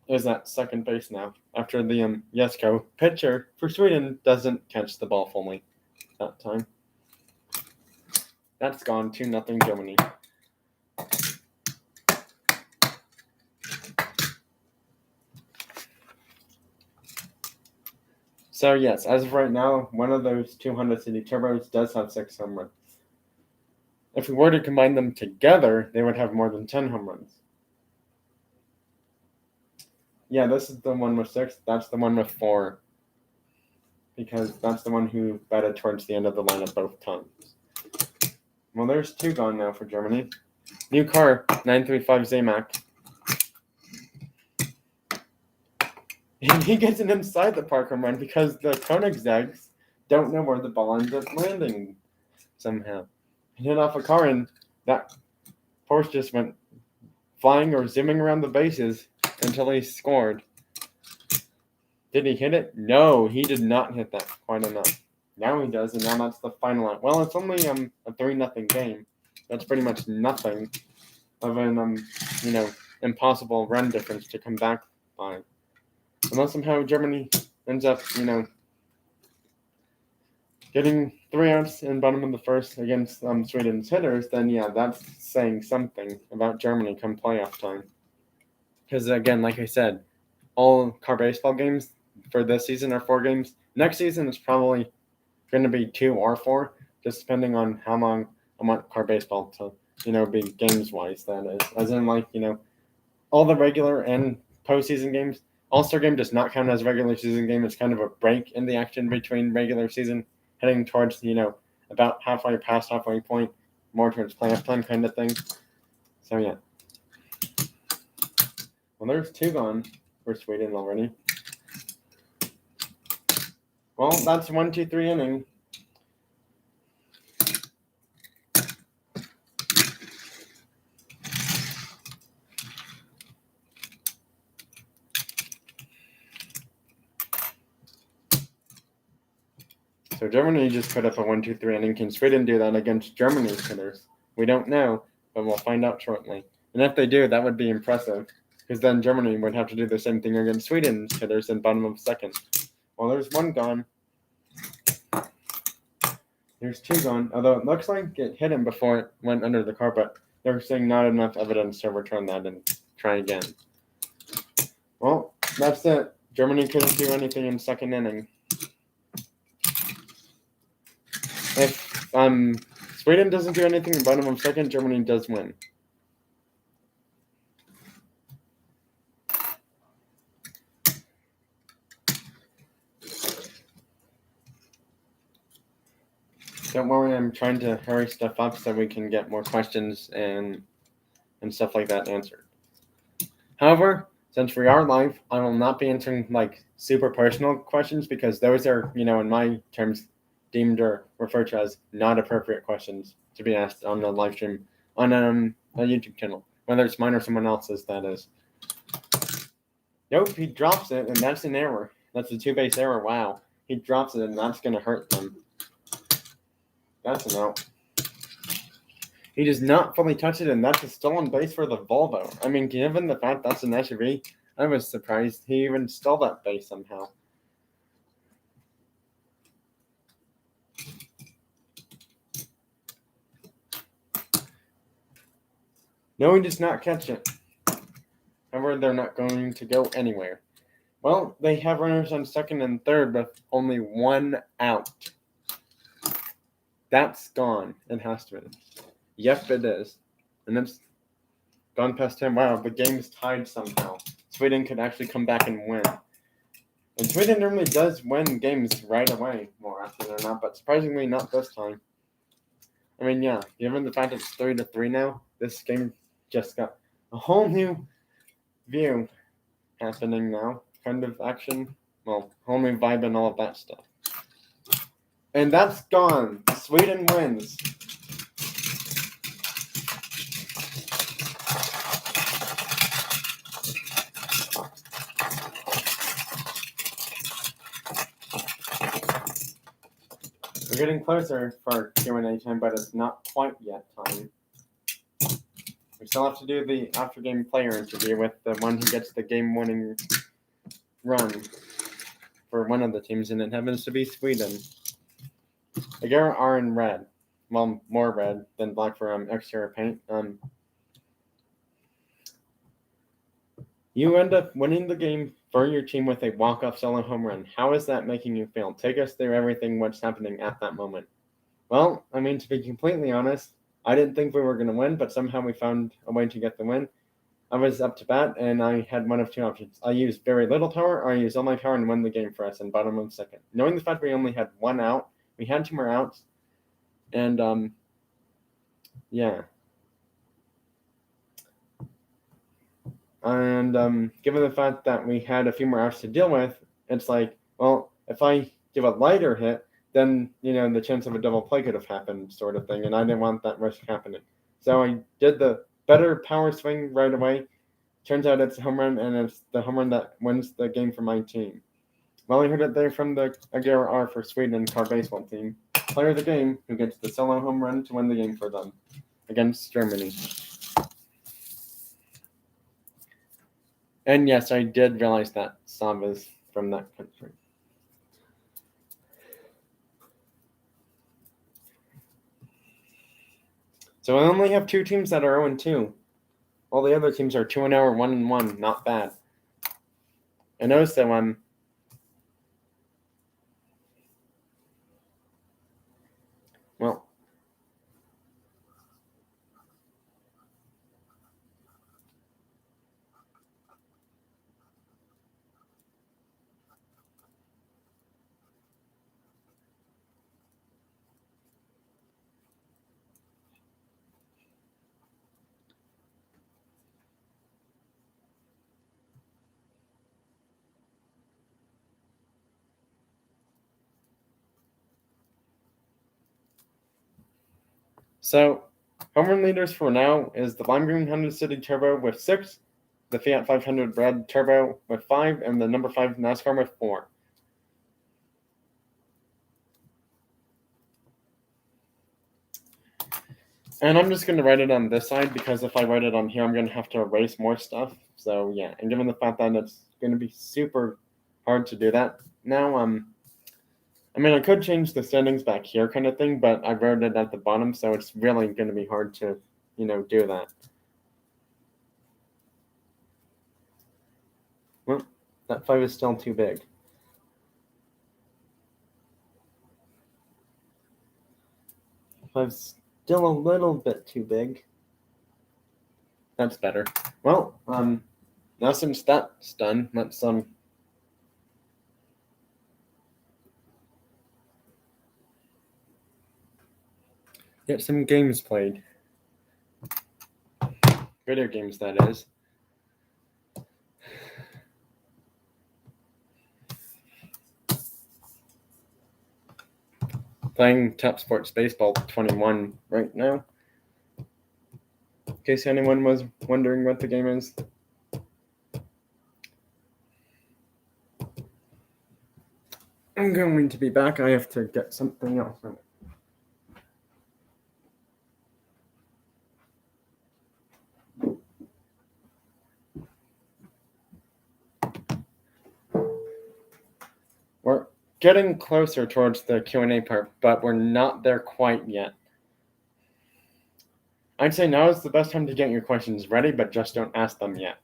is at second base now after the Jesko pitcher for Sweden doesn't catch the ball fully that time. That's gone 2-0 Germany. So yes, as of right now, one of those 200 City Turbos does have 6 home runs. If we were to combine them together, they would have more than 10 home runs. Yeah, this is the one with 6. That's the one with 4. Because that's the one who batted towards the end of the lineup both times. Well, there's 2 gone now for Germany. New car, 935 Zamac. And he gets an inside the park home run because the Koenigsegg's don't know where the ball ends up landing somehow. He hit off a car and that Porsche just went flying or zooming around the bases until he scored. Did he hit it? No, he did not hit that quite enough. Now he does, and now that's the final out. Well, it's only a 3-0 game. That's pretty much nothing of an impossible run difference to come back by. Unless somehow Germany ends up, getting 3 outs in bottom of the first against Sweden's hitters, then yeah, that's saying something about Germany come playoff time. Because again, like I said, all car baseball games for this season are 4 games. Next season is probably going to be 2 or 4, just depending on how long I want car baseball to, be games wise. That is, as in all the regular and postseason games. All-Star game does not count as a regular season game. It's kind of a break in the action between regular season, heading towards about halfway past halfway point, more towards playoff time kind of thing. So yeah. Well, there's 2 gone for Sweden already. Well, that's 1, 2, 3 inning. So Germany just put up a 1, 2, 3 inning. Can Sweden do that against Germany's hitters? We don't know, but we'll find out shortly. And if they do, that would be impressive, because then Germany would have to do the same thing against Sweden's hitters in bottom of second. Well, there's 1 gone. There's 2 gone, although it looks like it hit him before it went under the carpet. They're saying not enough evidence to return that and try again. Well, that's it. Germany couldn't do anything in second inning. If Sweden doesn't do anything in bottom of second, Germany does win. Don't worry, I'm trying to hurry stuff up so we can get more questions and stuff like that answered. However, since we are live, I will not be answering super personal questions, because those are, in my terms, deemed or referred to as not appropriate questions to be asked on the live stream on a YouTube channel, whether it's mine or someone else's, that is. Nope, he drops it, and that's an error. That's a 2-base error. Wow. He drops it, and that's going to hurt them. That's an out. He does not fully touch it, and that's a stolen base for the Volvo. I mean, given the fact that's an SUV, I was surprised he even stole that base somehow. No, he does not catch it. However, they're not going to go anywhere. Well, they have runners on second and third, but only 1 out. That's gone. It has to be. Yep, it is. And it's gone past 10. Wow, the game's tied somehow. Sweden could actually come back and win. And Sweden normally does win games right away, more often than not, but surprisingly not this time. I mean, yeah, given the fact it's 3-3 now, this game just got a whole new view happening now. Kind of action. Well, whole new vibe and all of that stuff. And that's gone. Sweden wins. We're getting closer for Q&A time, but it's not quite yet time. We still have to do the after-game player interview with the one who gets the game-winning run for one of the teams, and it happens to be Sweden. Agera are in red. Well, more red than black for exterior paint. You end up winning the game for your team with a walk-off solo home run. How is that making you feel? Take us through everything, what's happening at that moment. Well, I mean, to be completely honest, I didn't think we were going to win, but somehow we found a way to get the win. I was up to bat, and I had one of 2 options. I used very little power, or I used all my power and win the game for us in bottom of second. Knowing the fact we only had 1 out, we had 2 more outs, and yeah. And given the fact that we had a few more outs to deal with, it's like, well, if I give a lighter hit, then, the chance of a double play could have happened, sort of thing, and I didn't want that risk happening. So I did the better power swing right away. Turns out it's a home run, and it's the home run that wins the game for my team. Well, I heard it there from the Agera R for Sweden car baseball team. Player of the game who gets the solo home run to win the game for them against Germany. And yes, I did realize that Samba's from that country. So I only have 2 teams that are 0-2. All the other teams are 2-0 or 1-1. Not bad. And also, well, so home run leaders for now is the Lime Green Honda City Turbo with 6, the Fiat 500 Red Turbo with 5, and the number 5 NASCAR with 4. And I'm just going to write it on this side because if I write it on here, I'm going to have to erase more stuff. So yeah, and given the fact that it's going to be super hard to do that now, I mean, I could change the standings back here kind of thing, but I wrote it at the bottom, so it's really going to be hard to, do that. Well, that 5 is still too big. Five's still a little bit too big. That's better. Well, now since that's done, let's get some games played. Video games, that is. Playing Top Sports Baseball 21 right now. In case anyone was wondering what the game is. I'm going to be back. I have to get something else from it. We're getting closer towards the Q&A part, but we're not there quite yet. I'd say now is the best time to get your questions ready, but just don't ask them yet.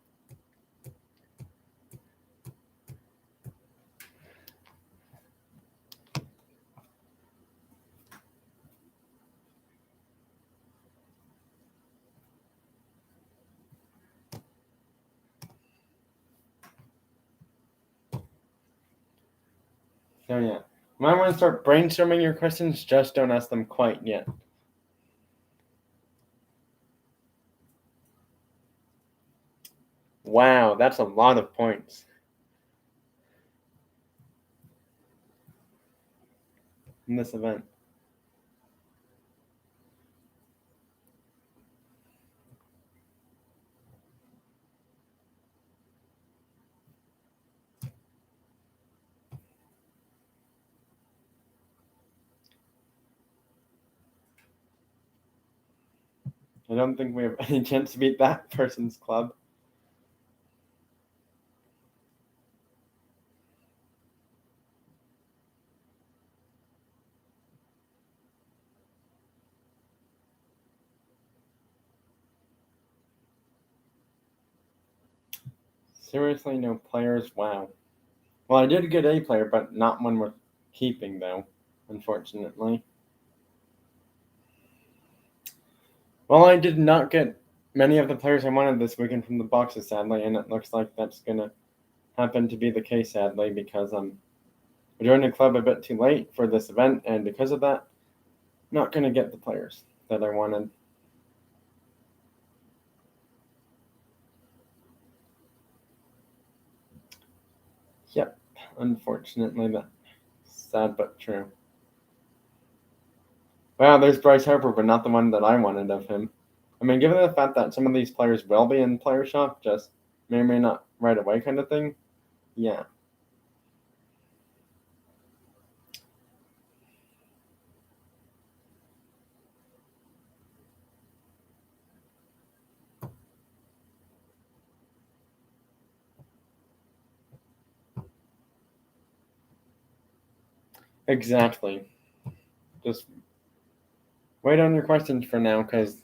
So yeah, you might want to start brainstorming your questions, just don't ask them quite yet. Wow, that's a lot of points in this event. I don't think we have any chance to beat that person's club. Seriously, no players? Wow. Well, I did get a player, but not one worth keeping, though, unfortunately. Well, I did not get many of the players I wanted this weekend from the boxes, sadly, and it looks like that's going to happen to be the case, sadly, because I joined the club a bit too late for this event, and because of that, not going to get the players that I wanted. Yep, unfortunately, that's sad but true. Wow, there's Bryce Harper, but not the one that I wanted of him. I mean, given the fact that some of these players will be in player shop, just may or may not right away kind of thing, yeah. Exactly. Just wait on your questions for now, because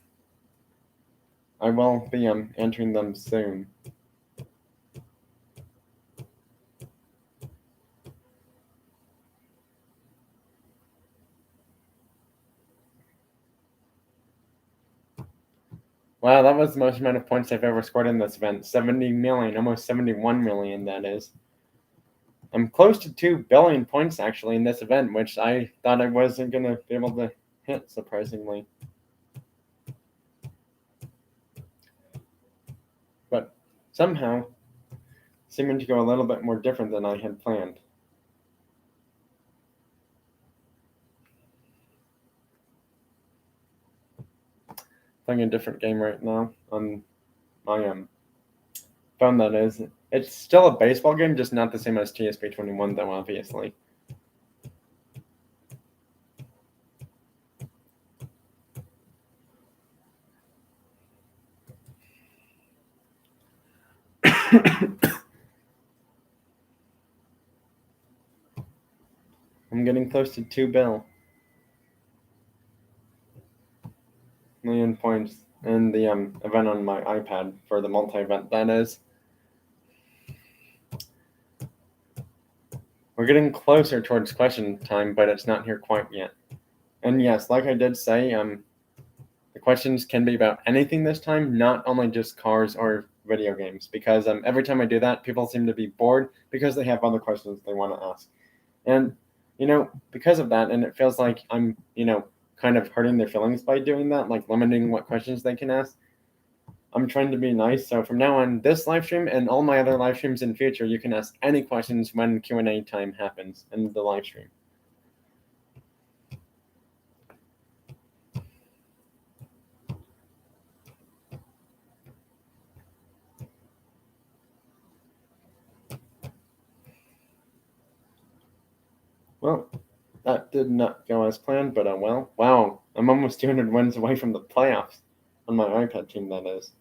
I will be answering them soon. Wow, that was the most amount of points I've ever scored in this event. 70 million, almost 71 million, that is. I'm close to 2 billion points, actually, in this event, which I thought I wasn't going to be able to hit, surprisingly. But somehow, seeming to go a little bit more different than I had planned. Playing a different game right now on my phone, that is. It's still a baseball game, just not the same as TSP 21, though, obviously. I'm getting close to 2 million points in the event on my iPad for the multi-event, that is. We're getting closer towards question time, but it's not here quite yet. And yes, like I did say, the questions can be about anything this time, not only just cars or video games, because every time I do that, people seem to be bored because they have other questions they want to ask. And, because of that, and it feels like I'm, kind of hurting their feelings by doing that, like limiting what questions they can ask. I'm trying to be nice, so from now on, this live stream and all my other live streams in future, you can ask any questions when Q&A time happens in the live stream. Well, that did not go as planned, but well. Wow, I'm almost 200 wins away from the playoffs on my iPad team, that is.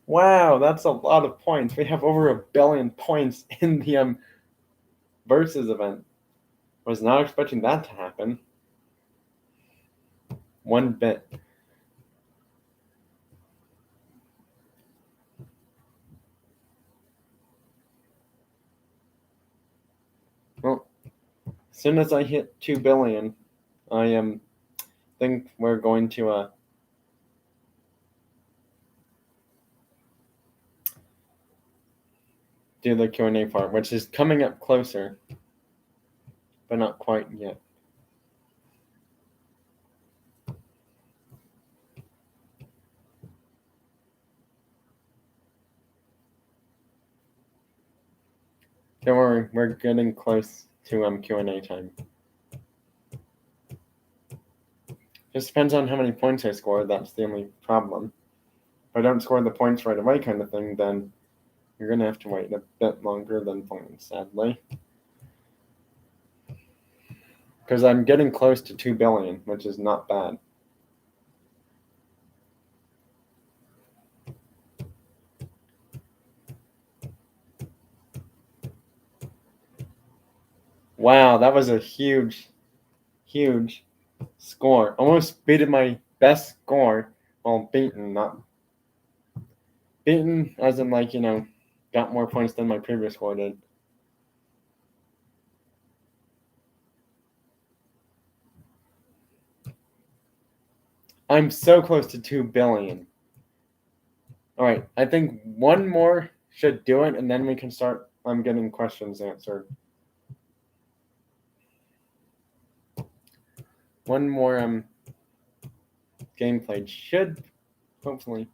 Wow, that's a lot of points. We have over 1 billion points in the versus event. Was not expecting that to happen. One bit. Well, as soon as I hit 2 billion, I think we're going to do the Q&A part, which is coming up closer, but not quite yet. Don't worry, we're getting close to Q&A time. Just depends on how many points I score. That's the only problem. If I don't score the points right away, kind of thing, then you're gonna have to wait a bit longer than planned, sadly. Because I'm getting close to 2 billion, which is not bad. Wow, that was a huge, huge score. Almost beaten my best score. Well, not beaten as in got more points than my previous score did. I'm so close to 2 billion. All right, I think one more should do it, and then we can start getting questions answered. One more game played should, hopefully.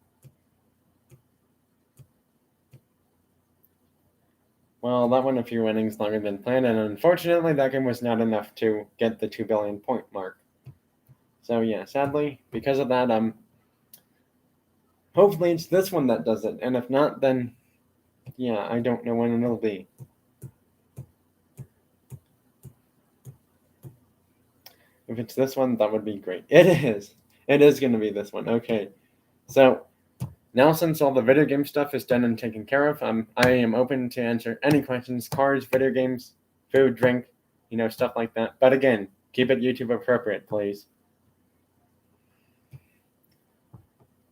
Well, that went a few innings longer than planned, and unfortunately, that game was not enough to get the 2 billion point mark. So yeah, sadly, because of that, hopefully it's this one that does it, and if not, then yeah, I don't know when it'll be. If it's this one, that would be great. It is. It is going to be this one. Okay. So now, since all the video game stuff is done and taken care of, I am open to answer any questions: cars, video games, food, drink, stuff like that. But again, keep it YouTube appropriate, please.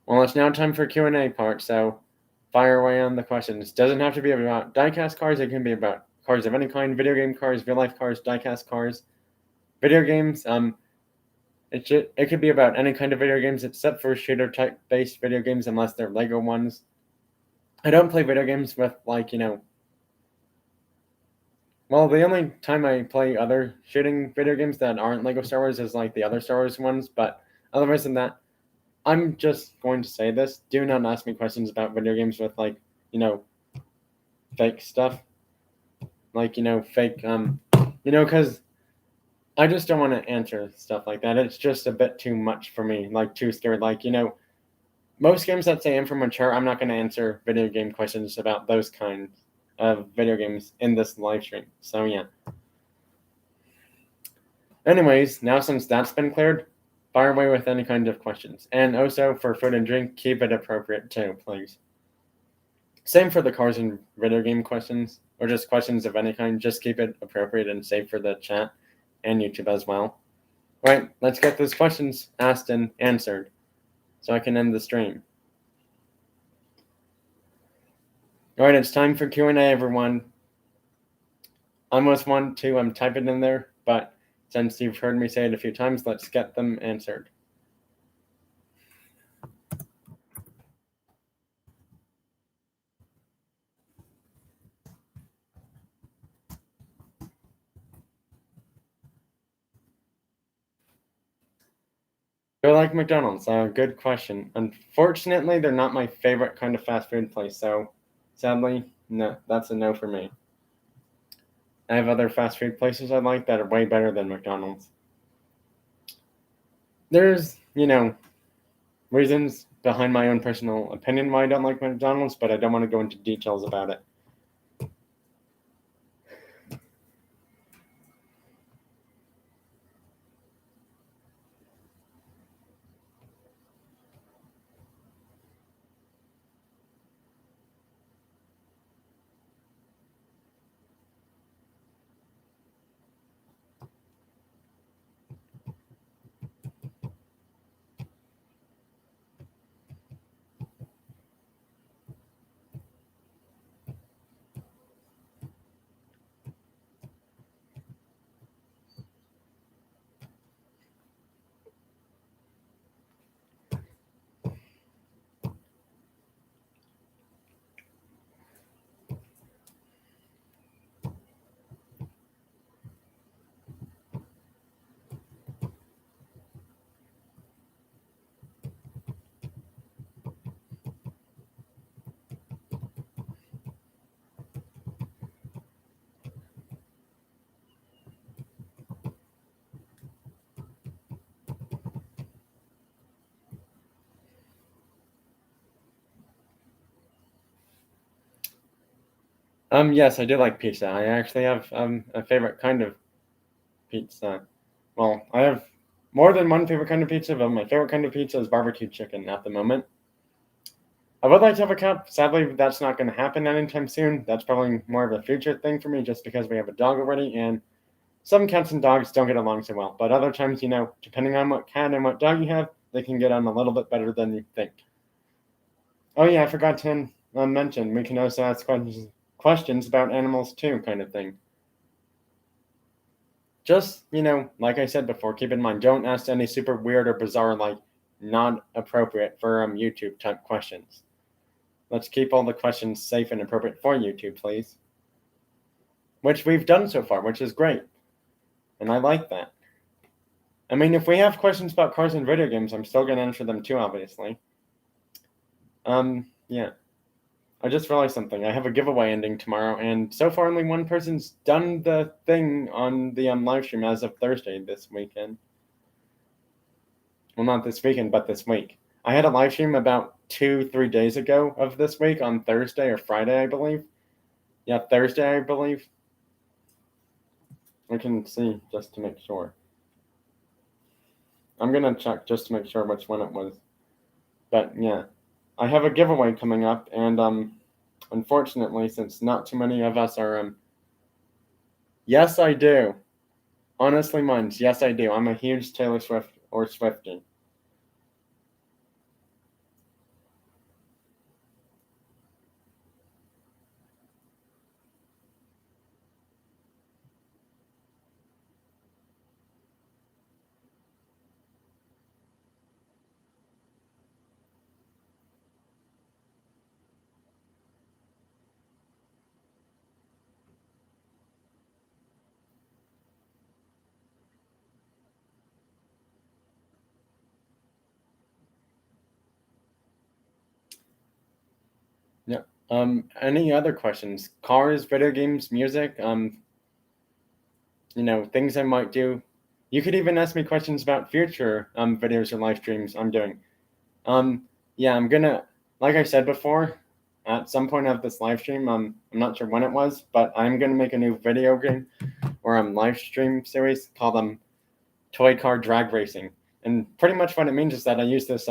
Well, it's now time for Q&A part, so fire away on the questions. Doesn't have to be about diecast cars. It can be about cars of any kind, video game cars, real life cars, diecast cars, video games. It could be about any kind of video games except for shooter type based video games, unless they're Lego ones. I don't play video games with well, the only time I play other shooting video games that aren't Lego Star Wars is like the other Star Wars ones. But otherwise than that, I'm just going to say this: do not ask me questions about video games with fake stuff, fake because I just don't want to answer stuff like that. It's just a bit too much for me, too scared. Most games that say I'm for mature, I'm not going to answer video game questions about those kinds of video games in this live stream. So yeah. Anyways, now since that's been cleared, fire away with any kind of questions. And also for food and drink, keep it appropriate too, please. Same for the cars and video game questions, or just questions of any kind. Just keep it appropriate and safe for the chat and YouTube as well. All right, let's get those questions asked and answered so I can end the stream. All right, it's time for Q&A, everyone. I almost want to type it in there, but since you've heard me say it a few times, let's get them answered. Do I like McDonald's? Good question. Unfortunately, they're not my favorite kind of fast food place, so sadly, no, that's a no for me. I have other fast food places I like that are way better than McDonald's. There's, reasons behind my own personal opinion why I don't like McDonald's, but I don't want to go into details about it. Yes, I do like pizza. I actually have a favorite kind of pizza. Well, I have more than one favorite kind of pizza, but my favorite kind of pizza is barbecue chicken at the moment. I would like to have a cup. Sadly, that's not going to happen anytime soon. That's probably more of a future thing for me just because we have a dog already, and some cats and dogs don't get along so well. But other times, depending on what cat and what dog you have, they can get on a little bit better than you think. Oh yeah, I forgot to mention, we can also ask questions about animals too, kind of thing. Just, like I said before, keep in mind, don't ask any super weird or bizarre, not appropriate for YouTube type questions. Let's keep all the questions safe and appropriate for YouTube, please. Which we've done so far, which is great. And I like that. I mean, if we have questions about cars and video games, I'm still going to answer them too, obviously. Yeah. I just realized something. I have a giveaway ending tomorrow, and so far only one person's done the thing on the live stream as of Thursday this weekend. Well, not this weekend, but this week. I had a live stream about 2-3 days ago of this week on Thursday or Friday, I believe. Yeah, Thursday, I believe. We can see just to make sure. I'm going to check just to make sure which one it was. But yeah, I have a giveaway coming up, and unfortunately, since not too many of us are... Yes, I do. Honestly, mine's yes, I do. I'm a huge Taylor Swift or Swiftie. Yeah. Any other questions? Cars, video games, music, things I might do. You could even ask me questions about future videos or live streams I'm doing. Um, yeah, I'm gonna, like I said before, at some point of this live stream, I'm not sure when it was, but I'm gonna make a new video game or live stream series called Toy Car Drag Racing. And pretty much what it means is that I use this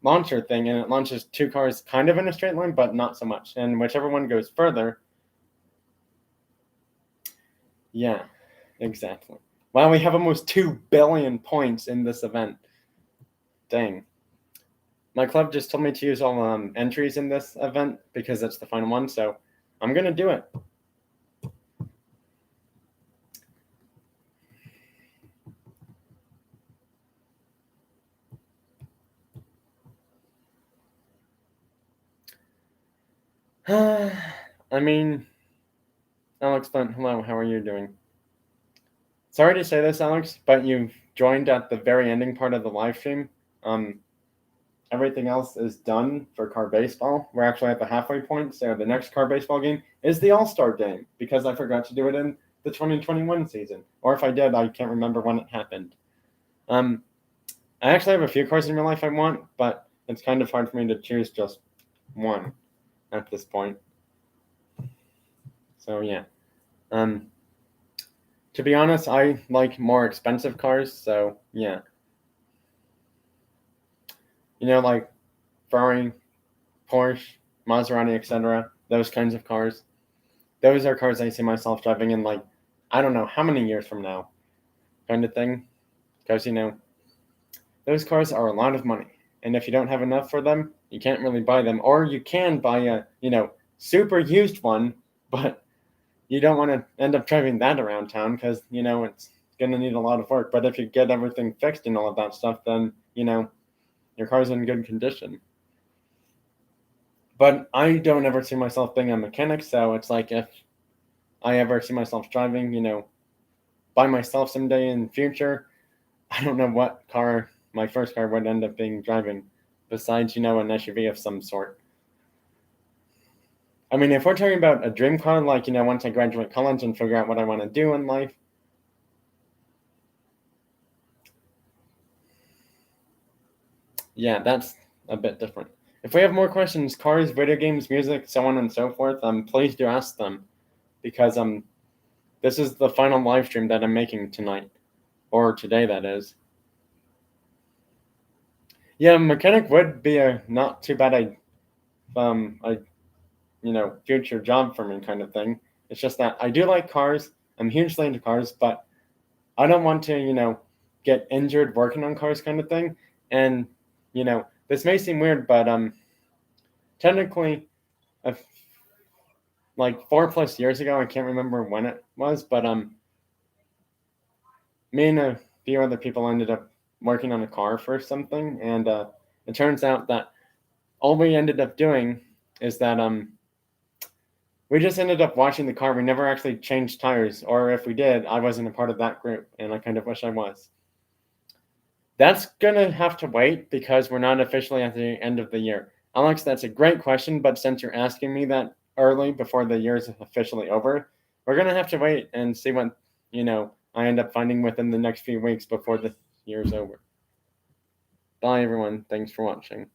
launcher thing, and it launches two cars kind of in a straight line, but not so much. And whichever one goes further, yeah, exactly. Wow, we have almost 2 billion points in this event. Dang. My club just told me to use all entries in this event because it's the final one, so I'm gonna do it. I mean, Alex Flint, hello, how are you doing? Sorry to say this, Alex, but you've joined at the very ending part of the live stream. Um, Everything else is done for car baseball. We're actually at the halfway point, so the next car baseball game is the All Star game because I forgot to do it in the 2021 season, or if I did, I can't remember when it happened. Um, I actually have a few cars in real life I want, but it's kind of hard for me to choose just one at this point. So yeah. Um, to be honest, I like more expensive cars, so yeah. Like Ferrari, Porsche, Maserati, etc. Those kinds of cars. Those are cars I see myself driving in like I don't know how many years from now, kind of thing. Because those cars are a lot of money, and if you don't have enough for them, you can't really buy them, or you can buy a super used one, but you don't want to end up driving that around town because it's going to need a lot of work. But if you get everything fixed and all of that stuff, then your car's in good condition. But I don't ever see myself being a mechanic, so it's like if I ever see myself driving, by myself someday in the future, I don't know what car my first car would end up being driving, besides an SUV of some sort. I mean, if we're talking about a dream car, like once I graduate college and figure out what I want to do in life, yeah, that's a bit different. If we have more questions, cars, video games, music, so on and so forth, please do ask them, because this is the final live stream that I'm making tonight, or today, that is. Yeah, mechanic would be a not too bad future job for me kind of thing. It's just that I do like cars. I'm hugely into cars, but I don't want to, get injured working on cars kind of thing. And, this may seem weird, but technically, if, like 4+ years ago, I can't remember when it was, but me and a few other people ended up working on a car for something, and it turns out that all we ended up doing is that we just ended up washing the car. We never actually changed tires, or if we did, I wasn't a part of that group, and I kind of wish I was. That's gonna have to wait because we're not officially at the end of the year. Alex, that's a great question, but since you're asking me that early before the year is officially over, we're gonna have to wait and see what I end up finding within the next few weeks before the year's over. Bye, everyone. Thanks for watching.